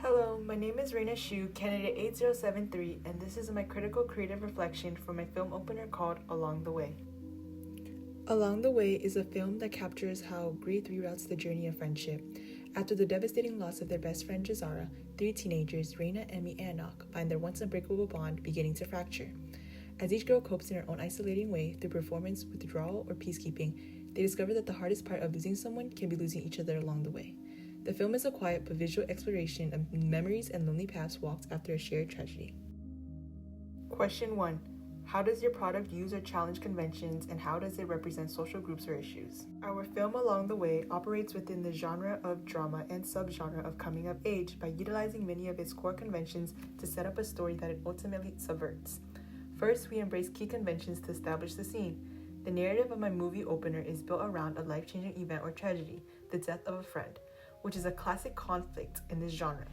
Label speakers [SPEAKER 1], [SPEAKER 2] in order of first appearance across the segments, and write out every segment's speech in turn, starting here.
[SPEAKER 1] Hello, my name is Reina Shu, candidate 8073, and this is my critical creative reflection for my film opener called Along the Way. Along the Way is a film that captures how grief reroutes the journey of friendship. After the devastating loss of their best friend Jazara, three teenagers, Reina, Emmy, and Enoch, find their once unbreakable bond beginning to fracture. As each girl copes in her own isolating way through performance, withdrawal, or peacekeeping, they discover that the hardest part of losing someone can be losing each other along the way. The film is a quiet but visual exploration of memories and lonely paths walked after a shared tragedy. Question 1. How does your product use or challenge conventions, and how does it represent social groups or issues? Our film Along the Way operates within the genre of drama and subgenre of coming of age by utilizing many of its core conventions to set up a story that it ultimately subverts. First, we embrace key conventions to establish the scene. The narrative of my movie opener is built around a life-changing event or tragedy, the death of a friend, which is a classic conflict in this genre.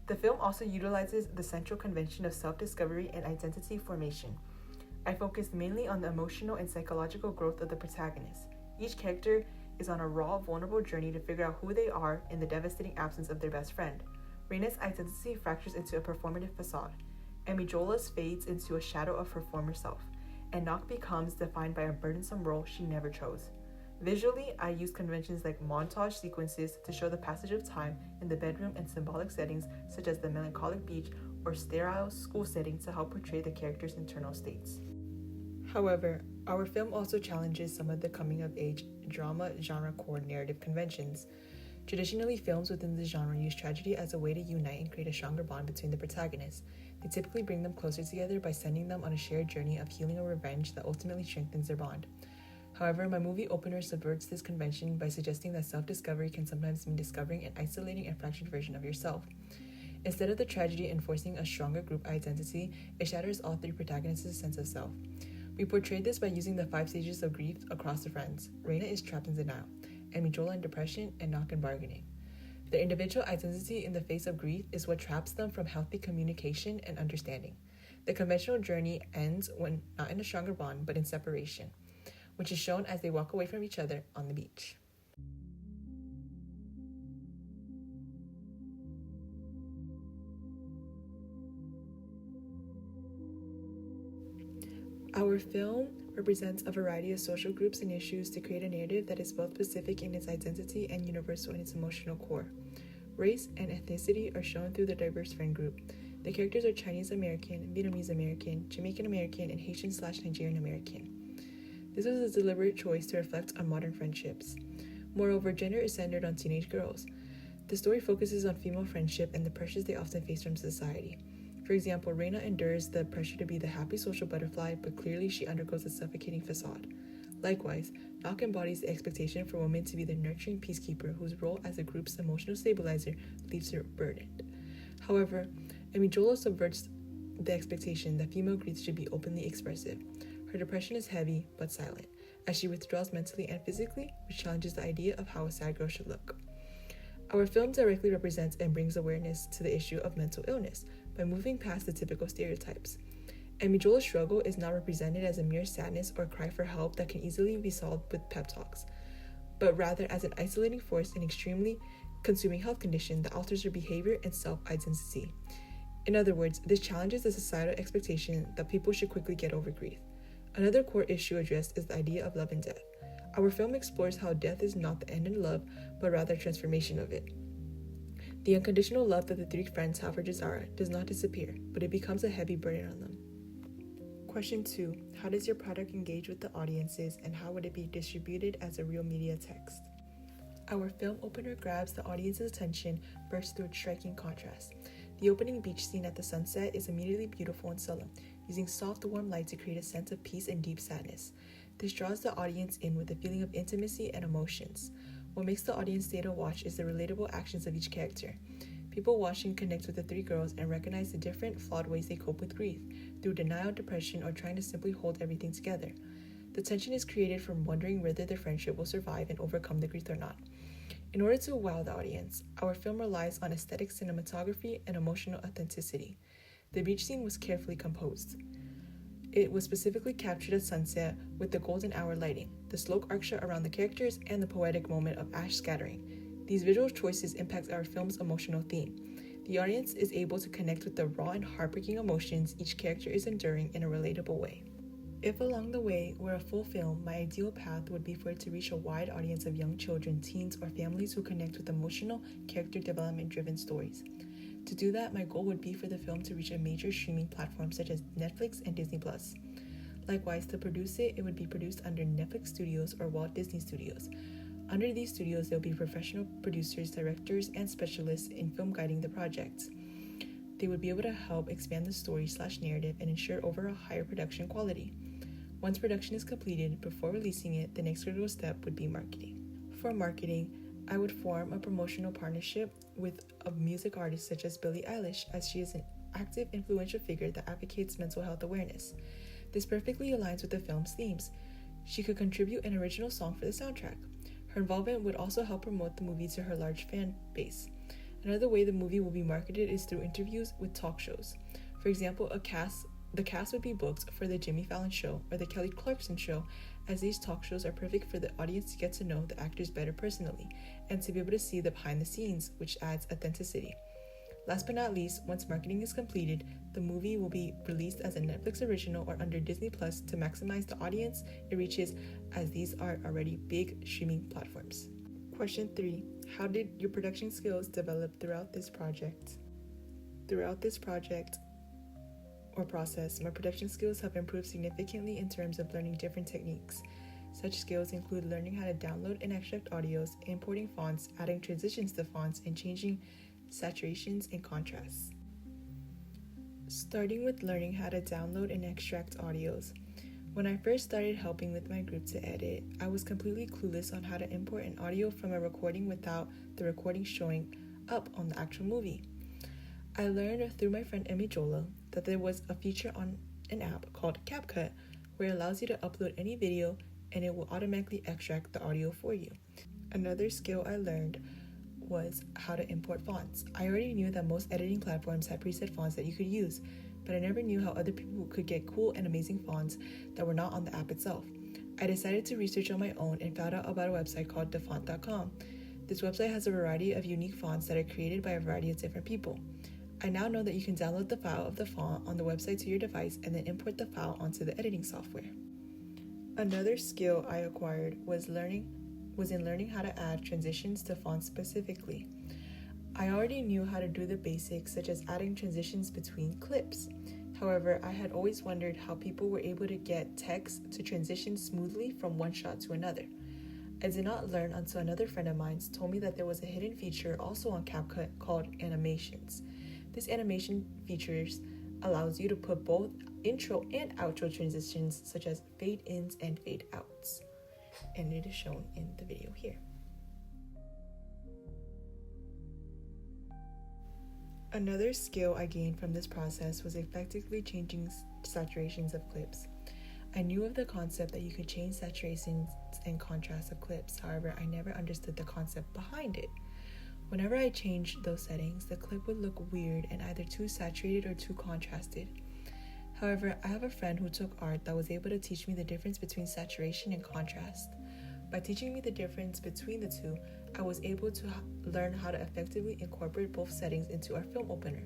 [SPEAKER 1] The film also utilizes the central convention of self-discovery and identity formation. I focused mainly on the emotional and psychological growth of the protagonist. Each character is on a raw, vulnerable journey to figure out who they are in the devastating absence of their best friend. Reina's identity fractures into a performative facade. Amijola's fades into a shadow of her former self, and Enoch becomes defined by a burdensome role she never chose. Visually, I use conventions like montage sequences to show the passage of time in the bedroom and symbolic settings such as the melancholic beach or sterile school setting to help portray the characters' internal states. However, our film also challenges some of the coming-of-age drama genre core narrative conventions. Traditionally, films within the genre use tragedy as a way to unite and create a stronger bond between the protagonists. They typically bring them closer together by sending them on a shared journey of healing or revenge that ultimately strengthens their bond. However, my movie opener subverts this convention by suggesting that self-discovery can sometimes mean discovering an isolating and fractured version of yourself. Instead of the tragedy enforcing a stronger group identity, it shatters all three protagonists' sense of self. We portrayed this by using the 5 stages of grief across the friends. Reina is trapped in denial, Amijola in depression, and Enoch in bargaining. Their individual identity in the face of grief is what traps them from healthy communication and understanding. The conventional journey ends when not in a stronger bond, but in separation, which is shown as they walk away from each other on the beach. Our film represents a variety of social groups and issues to create a narrative that is both specific in its identity and universal in its emotional core. Race and ethnicity are shown through the diverse friend group. The characters are Chinese American, Vietnamese American, Jamaican American, and Haitian/Nigerian American. This was a deliberate choice to reflect on modern friendships. Moreover, gender is centered on teenage girls. The story focuses on female friendship and the pressures they often face from society. For example, Reina endures the pressure to be the happy social butterfly, but clearly she undergoes a suffocating facade. Likewise, Enoch embodies the expectation for women to be the nurturing peacekeeper whose role as the group's emotional stabilizer leaves her burdened. However, Amijola subverts the expectation that female grief should be openly expressive. Her depression is heavy, but silent, as she withdraws mentally and physically, which challenges the idea of how a sad girl should look. Our film directly represents and brings awareness to the issue of mental illness by moving past the typical stereotypes. Amijola's struggle is not represented as a mere sadness or cry for help that can easily be solved with pep talks, but rather as an isolating force and extremely consuming health condition that alters her behavior and self-identity. In other words, this challenges the societal expectation that people should quickly get over grief. Another core issue addressed is the idea of love and death. Our film explores how death is not the end in love, but rather a transformation of it. The unconditional love that the three friends have for Jazara does not disappear, but it becomes a heavy burden on them. Question 2. How does your product engage with the audiences, and how would it be distributed as a real media text? Our film opener grabs the audience's attention first through its striking contrast. The opening beach scene at the sunset is immediately beautiful and solemn, using soft, warm light to create a sense of peace and deep sadness. This draws the audience in with a feeling of intimacy and emotions. What makes the audience stay to watch is the relatable actions of each character. People watching connect with the three girls and recognize the different, flawed ways they cope with grief, through denial, depression, or trying to simply hold everything together. The tension is created from wondering whether their friendship will survive and overcome the grief or not. In order to wow the audience, our film relies on aesthetic cinematography and emotional authenticity. The beach scene was carefully composed. It was specifically captured at sunset with the golden hour lighting, the slow arc around the characters, and the poetic moment of ash scattering. These visual choices impact our film's emotional theme. The audience is able to connect with the raw and heartbreaking emotions each character is enduring in a relatable way. If Along the Way were a full film, my ideal path would be for it to reach a wide audience of young children, teens, or families who connect with emotional, character development-driven stories. To do that, my goal would be for the film to reach a major streaming platform such as Netflix and Disney+. Likewise, to produce it, it would be produced under Netflix Studios or Walt Disney Studios. Under these studios, there will be professional producers, directors, and specialists in film guiding the project. They would be able to help expand the story/narrative and ensure overall higher production quality. Once production is completed, before releasing it, the next critical step would be marketing. For marketing, I would form a promotional partnership with a music artist such as Billie Eilish, as she is an active, influential figure that advocates mental health awareness. This perfectly aligns with the film's themes. She could contribute an original song for the soundtrack. Her involvement would also help promote the movie to her large fan base. Another way the movie will be marketed is through interviews with talk shows. For example, the cast would be booked for the Jimmy Fallon Show or the Kelly Clarkson Show, as these talk shows are perfect for the audience to get to know the actors better personally and to be able to see the behind the scenes, which adds authenticity. Last but not least, once marketing is completed, the movie will be released as a Netflix original or under Disney Plus to maximize the audience it reaches, as these are already big streaming platforms. Question 3. How did your production skills develop throughout this project? Throughout this project or process, my production skills have improved significantly in terms of learning different techniques. Such skills include learning how to download and extract audios, importing fonts, adding transitions to fonts, and changing saturations and contrasts. Starting with learning how to download and extract audios. When I first started helping with my group to edit, I was completely clueless on how to import an audio from a recording without the recording showing up on the actual movie. I learned through my friend Emmy Jola that there was a feature on an app called CapCut where it allows you to upload any video and it will automatically extract the audio for you. Another skill I learned was how to import fonts. I already knew that most editing platforms had preset fonts that you could use, but I never knew how other people could get cool and amazing fonts that were not on the app itself. I decided to research on my own and found out about a website called thefont.com. This website has a variety of unique fonts that are created by a variety of different people. I now know that you can download the file of the font on the website to your device and then import the file onto the editing software. Another skill I acquired was in learning how to add transitions to fonts specifically. I already knew how to do the basics, such as adding transitions between clips. However, I had always wondered how people were able to get text to transition smoothly from one shot to another. I did not learn until another friend of mine told me that there was a hidden feature also on CapCut called animations. This animation features allows you to put both intro and outro transitions, such as fade ins and fade outs. And it is shown in the video here. Another skill I gained from this process was effectively changing saturations of clips. I knew of the concept that you could change saturations and contrast of clips. However, I never understood the concept behind it. Whenever I changed those settings, the clip would look weird and either too saturated or too contrasted. However, I have a friend who took art that was able to teach me the difference between saturation and contrast. By teaching me the difference between the two, I was able to learn how to effectively incorporate both settings into our film opener.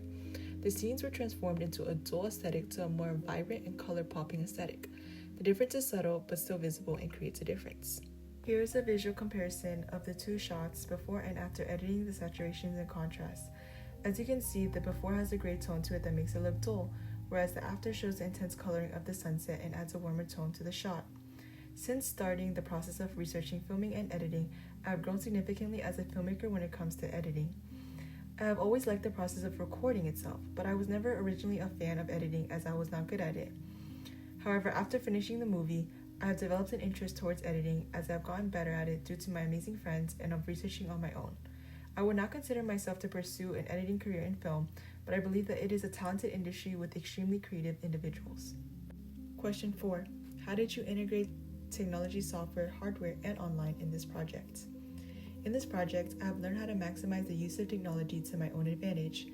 [SPEAKER 1] The scenes were transformed into a dual aesthetic to a more vibrant and color-popping aesthetic. The difference is subtle but still visible and creates a difference. Here is a visual comparison of the two shots before and after editing the saturations and contrasts. As you can see, the before has a gray tone to it that makes it look dull, whereas the after shows the intense coloring of the sunset and adds a warmer tone to the shot. Since starting the process of researching, filming, and editing, I have grown significantly as a filmmaker when it comes to editing. I have always liked the process of recording itself, but I was never originally a fan of editing as I was not good at it. However, after finishing the movie, I have developed an interest towards editing as I have gotten better at it due to my amazing friends and of researching on my own. I would not consider myself to pursue an editing career in film, but I believe that it is a talented industry with extremely creative individuals. Question 4. How did you integrate technology, software, hardware, and online in this project? In this project, I have learned how to maximize the use of technology to my own advantage.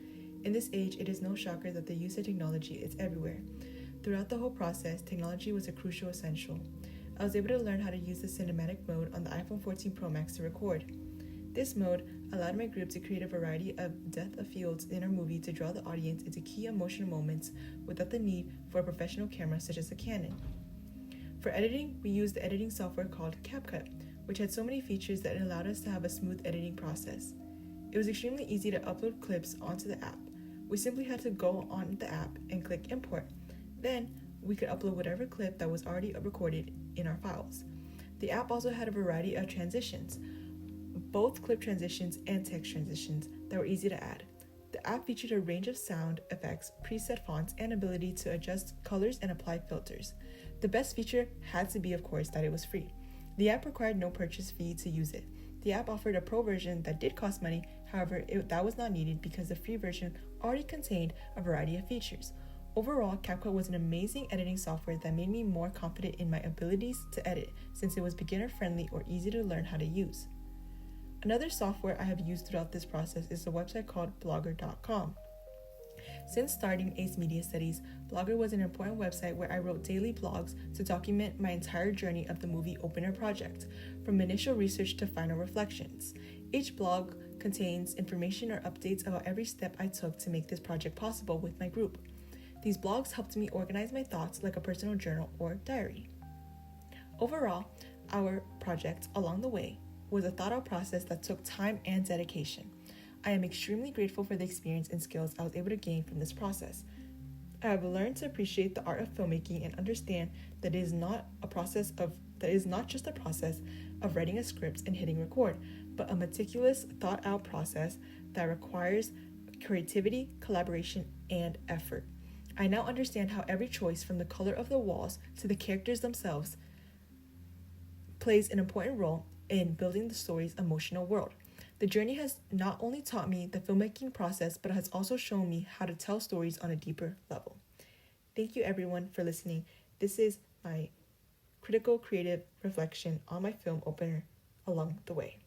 [SPEAKER 1] In this age, it is no shocker that the use of technology is everywhere. Throughout the whole process, technology was a crucial essential. I was able to learn how to use the cinematic mode on the iPhone 14 Pro Max to record. This mode allowed my group to create a variety of depth of fields in our movie to draw the audience into key emotional moments without the need for a professional camera such as a Canon. For editing, we used the editing software called CapCut, which had so many features that it allowed us to have a smooth editing process. It was extremely easy to upload clips onto the app. We simply had to go on the app and click import. Then, we could upload whatever clip that was already recorded in our files. The app also had a variety of transitions, both clip transitions and text transitions that were easy to add. The app featured a range of sound effects, preset fonts, and ability to adjust colors and apply filters. The best feature had to be, of course, that it was free. The app required no purchase fee to use it. The app offered a pro version that did cost money, however, that was not needed because the free version already contained a variety of features. Overall, CapCut was an amazing editing software that made me more confident in my abilities to edit since it was beginner-friendly or easy to learn how to use. Another software I have used throughout this process is a website called Blogger.com. Since starting ACE Media Studies, Blogger was an important website where I wrote daily blogs to document my entire journey of the movie opener project, from initial research to final reflections. Each blog contains information or updates about every step I took to make this project possible with my group. These blogs helped me organize my thoughts like a personal journal or diary. Overall, our project, Along the Way, was a thought-out process that took time and dedication. I am extremely grateful for the experience and skills I was able to gain from this process. I have learned to appreciate the art of filmmaking and understand that it is not just a process of writing a script and hitting record, but a meticulous, thought-out process that requires creativity, collaboration, and effort. I now understand how every choice, from the color of the walls to the characters themselves, plays an important role in building the story's emotional world. The journey has not only taught me the filmmaking process, but has also shown me how to tell stories on a deeper level. Thank you everyone for listening. This is my critical creative reflection on my film opener, Along the Way.